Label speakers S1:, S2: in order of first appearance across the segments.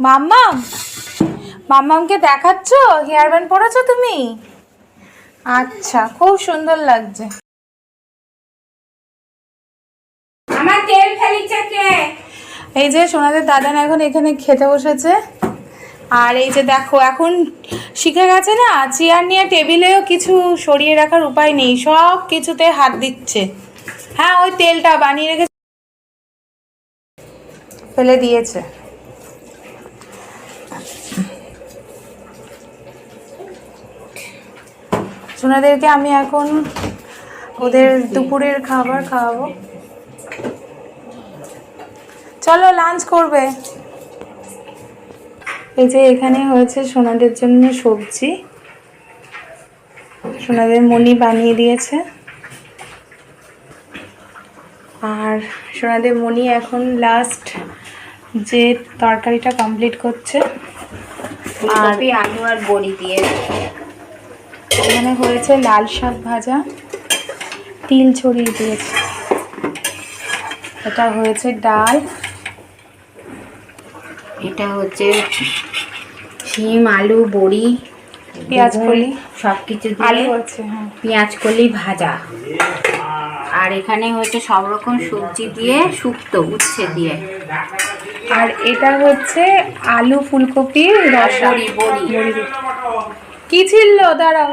S1: মাম্মাম মাম্মামকে দেখাচ্ছ হেয়ার ব্যান্ড পরেছো তুমি? আচ্ছা, খুব সুন্দর লাগছে।
S2: আমার তেল ফেলিছে কে?
S1: এই যে সোনাদের দাদান এখন এখানে খেতে বসেছে। আর এই যে দেখো, এখন শিখে গেছে না, চেয়ার নিয়ে টেবিলেও কিছু সরিয়ে রাখার উপায় নেই, সব কিছুতে হাত দিচ্ছে। হ্যাঁ, ওই তেলটা বানিয়ে রেখে ফেলে দিয়েছে। সোনাদেরকে আমি এখন ওদের দুপুরের খাবার খাওয়াবো। চলো লাঞ্চ করবে। এই যে এখানে হয়েছে সোনাদের জন্য সবজি, সোনাদের মনি বানিয়ে দিয়েছে। আর সোনাদের মনি এখন লাস্ট যে তরকারিটা কমপ্লিট করছে। আর
S2: ফুলকপি আলু আর বড়ি দিয়ে।
S1: এখানে হয়েছে লাল শাক ভাজা, তিল ছড়িয়ে দিয়েছে। এটা হয়েছে ডাল।
S2: এটা হচ্ছে শিম আলু বড়ি
S1: পেঁয়াজ কলি
S2: সব কিছু
S1: আলু
S2: দিয়ে
S1: আছে, হ্যাঁ
S2: পেঁয়াজ কলি ভাজা। আর এখানে হচ্ছে সব রকম সবজি দিয়ে শুক্তো উচ্ছে দিয়ে।
S1: আর এটা হচ্ছে আলু ফুলকপি রসা।
S2: বড়ি
S1: কি ছিল? দাঁড়াও,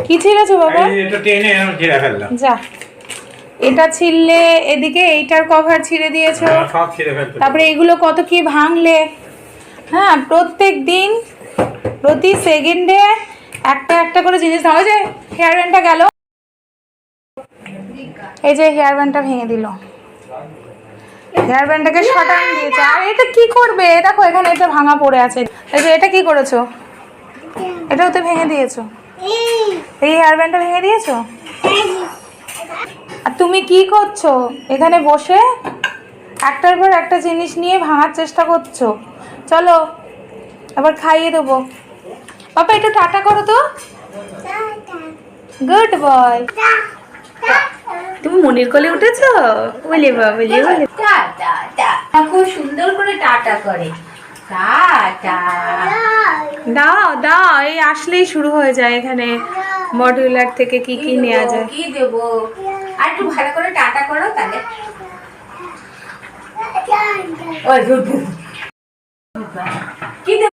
S1: কি ছিলেছো বাবা?
S3: এটা টেনে আমি ছিঁড়ে ফেললাম।
S1: যা, এটা ছিললে এদিকে এইটার কভার ছিঁড়ে দিয়েছো,
S3: সব ছিঁড়ে ফেলতে।
S1: তারপরে এগুলো কত কি ভাঙলে। হ্যাঁ, প্রত্যেক দিন প্রতি সেকেন্ডে একটা একটা করে জিনিস নাও। যে হেয়ার ব্যান্ডটা গেল, এই যে হেয়ার ব্যান্ডটা ভেঙে দিল, হেয়ার ব্যান্ডটাকে শটান দিয়েছে। আর এটা কি করবে? দেখো এখানে এটা ভাঙা পড়ে আছে। এই যে এটা কি করেছো? এটাও তো ভেঙে দিয়েছো, এই হেয়ার ব্যান্ডটা ভেঙে দিয়েছো। আর তুমি কি করছো এখানে বসে একটার পর একটা জিনিস নিয়ে ভাঙার চেষ্টা করছো? চলো আবার খাইয়ে দেবো। বাবা একটু টাটা করো তো। Good boy. তুমি মনির কোলে উঠেছো? বলে বাবা, বলে
S2: খুব সুন্দর করে টাটা করে। টাটা
S1: দাও দাও, এই আসলেই শুরু হয়ে যায় এখানে মডিউলার থেকে কি কি নেওয়া যায়।
S2: কি দেবো? আর একটু ভালো করে টাটা করো তাহলে। কি দেবো?